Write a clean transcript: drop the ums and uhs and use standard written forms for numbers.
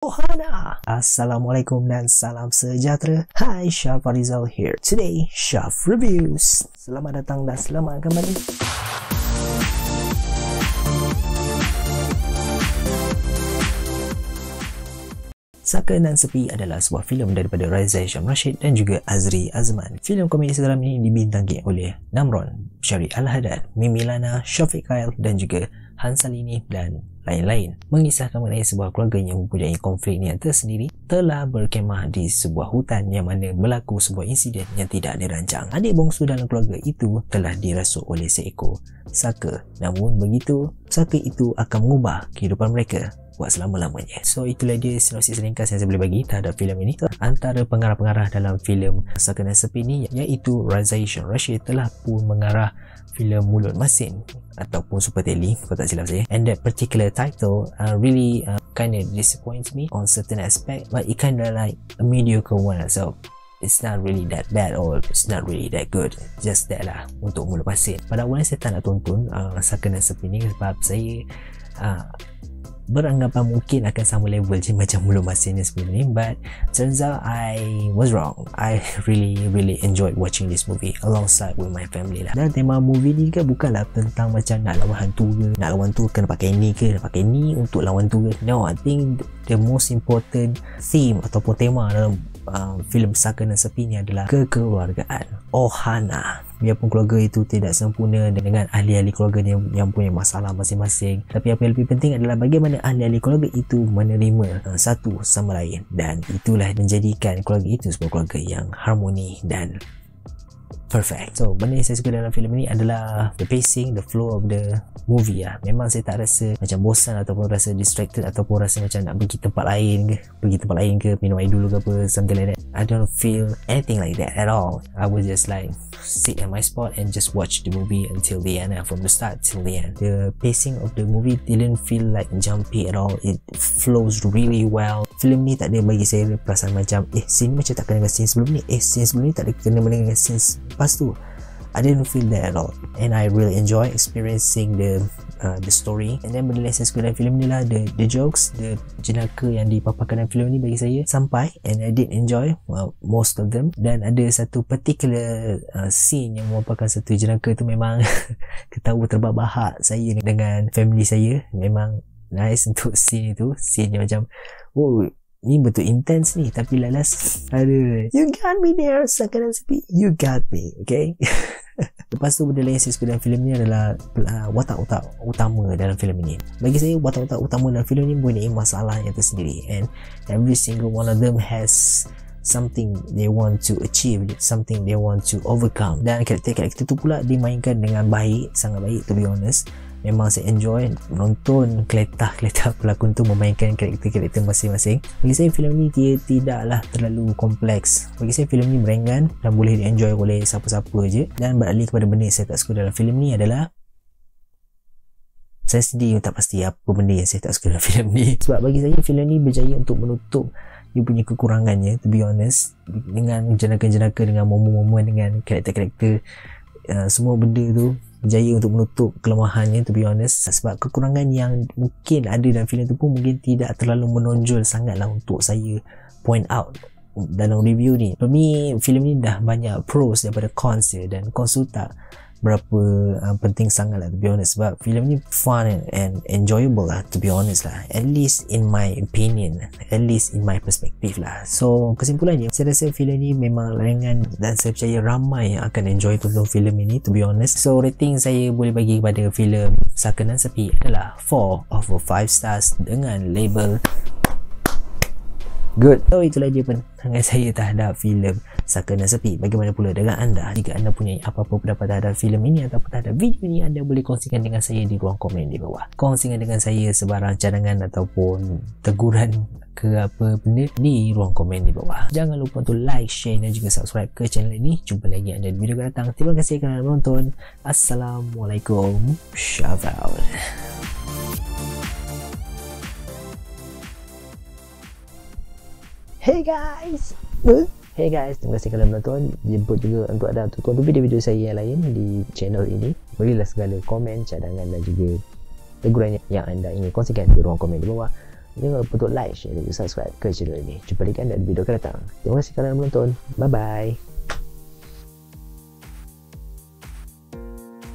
Ohana! Assalamualaikum dan salam sejahtera. Hi, Syaf Farizal here. Today, Syaf Reviews. Selamat datang dan selamat kembali. Saka dan Sepi adalah sebuah filem daripada Reza Hisham Rashid dan juga Azri Azman. Filem komedi seram ini dibintangi oleh Namron, Syari Al-Haddad, Mimi Lana, Syafiq Kyle dan juga Hansalini dan lain-lain. Mengisahkan mengenai sebuah keluarga yang mempunyai konflik yang tersendiri telah berkemah di sebuah hutan yang mana berlaku sebuah insiden yang tidak dirancang. Adik bongsu dalam keluarga itu telah dirasuk oleh seekor saka. Namun begitu, saka itu akan mengubah kehidupan mereka buat selama-lamanya. So itulah dia sinopsis ringkas yang saya boleh bagi terhadap filem ini. Antara pengarah-pengarah dalam filem Saka dan Sepi ini iaitu Reza Hisham Rashid telah pun mengarah filem Mulut Masin ataupun Super Teli kalau tak silap saya, and that particular title really kind of disappoints me on certain aspect, but it kind of like a mediocre one, so it's not really that bad or it's not really that good, just that lah untuk Mulut Masin. Pada awalnya saya tak nak tonton Saka dan Sepi ni sebab saya beranggapan mungkin akan sama level je macam Mulut Masin ni sebelum ni, but turns out I was wrong. I really enjoyed watching this movie alongside with my family lah. Dan tema movie ni kan bukanlah tentang macam nak lawan hantu ke, nak lawan tu kena pakai ni ke, nak pakai ni untuk lawan tu ke. No, I think the most important theme ataupun tema dalam filem Saka dan Sepi ni adalah kekeluargaan. Ohana. Biarpun keluarga itu tidak sempurna dengan ahli-ahli keluarga yang punya masalah masing-masing, tapi apa yang lebih penting adalah bagaimana ahli-ahli keluarga itu menerima satu sama lain, dan itulah menjadikan keluarga itu sebuah keluarga yang harmoni dan perfect. So benda yang saya suka dalam filem ini adalah the pacing, the flow of the movie lah. Memang saya tak rasa macam bosan ataupun rasa distracted ataupun rasa macam nak pergi tempat lain ke minum air dulu ke apa, something like that. I don't feel anything like that at all. I was just like sit at my spot and just watch the movie until the end, from the start till the end. The pacing of the movie didn't feel like jumpy at all. It flows really well. Filem ni tak ada bagi saya perasaan macam scene macam tak kena dengan scene sebelum ni, scene sebelum ni tak ada kena dengan scene lepas tu. I didn't feel that at all, and I really enjoy experiencing the story. And then benda yang saya suka dalam filem ni lah the jokes, the jenaka yang dipaparkan dalam filem ni bagi saya sampai, and I did enjoy most of them. Dan ada satu particular scene yang memaparkan satu jenaka tu memang ketawa terbahak saya dengan family saya. Memang nice untuk scene itu, scene yang macam ni betul intense ni, tapi lalas ada you got me there Saka dan Sepi, you got me, okay. Lepas tu benda lain yang saya suka dalam filem ni adalah watak-watak utama dalam filem ini. Bagi saya watak-watak utama dalam filem ni mempunyai masalah yang tersendiri, and every single one of them has something they want to achieve, something they want to overcome. Dan karakter-karakter tu pula dimainkan dengan baik, sangat baik, to be honest. Memang saya enjoy menonton keletah-keletah pelakon tu memainkan karakter-karakter masing-masing. Bagi saya filem ni dia tidaklah terlalu kompleks. Bagi saya filem ni meringan dan boleh di-enjoy oleh siapa-siapa je. Dan beralih kepada benda yang saya tak suka dalam filem ni adalah saya sendiri tak pasti apa benda yang saya tak suka dalam filem ni. Sebab bagi saya filem ni berjaya untuk menutup dia punya kekurangannya, to be honest, dengan jenaka-jenaka, dengan momen-momen, dengan karakter-karakter, semua benda tu berjaya untuk menutup kelemahannya, to be honest. Sebab kekurangan yang mungkin ada dalam filem tu pun mungkin tidak terlalu menonjol sangatlah untuk saya point out dalam review ni. For me, filem ni dah banyak pros daripada cons dia, dan cons tu tak berapa penting sangat lah, to be honest. Sebab filem ni fun and enjoyable lah, to be honest lah, at least in my opinion, at least in my perspective lah. So kesimpulannya, saya rasa filem ni memang ringan dan saya percaya ramai yang akan enjoy tonton filem ini, to be honest. So rating saya boleh bagi kepada filem Saka dan Sepi adalah 4/5 stars dengan label good. So itulah dia pandangan saya terhadap filem Saka dan Sepi. Bagaimana pula dengan anda? Jika anda punya apa-apa pendapat terhadap filem ini ataupun terhadap video ini, anda boleh kongsikan dengan saya di ruang komen di bawah. Kongsikan dengan saya sebarang cadangan ataupun teguran ke apa benda di ruang komen di bawah. Jangan lupa untuk like, share dan juga subscribe ke channel ini. Jumpa lagi anda di video akan datang. Terima kasih kerana menonton. Assalamualaikum. Syafal. Hey guys, terima kasih kerana menonton. Jemput juga untuk anda untuk tonton video-video saya yang lain di channel ini. Berilah segala komen, cadangan dan juga teguran yang anda ingin kongsikan di ruang komen di bawah. Jangan lupa untuk like, share dan subscribe ke channel ini. Jumpa lagi dalam video akan datang. Terima kasih kerana menonton. Bye bye.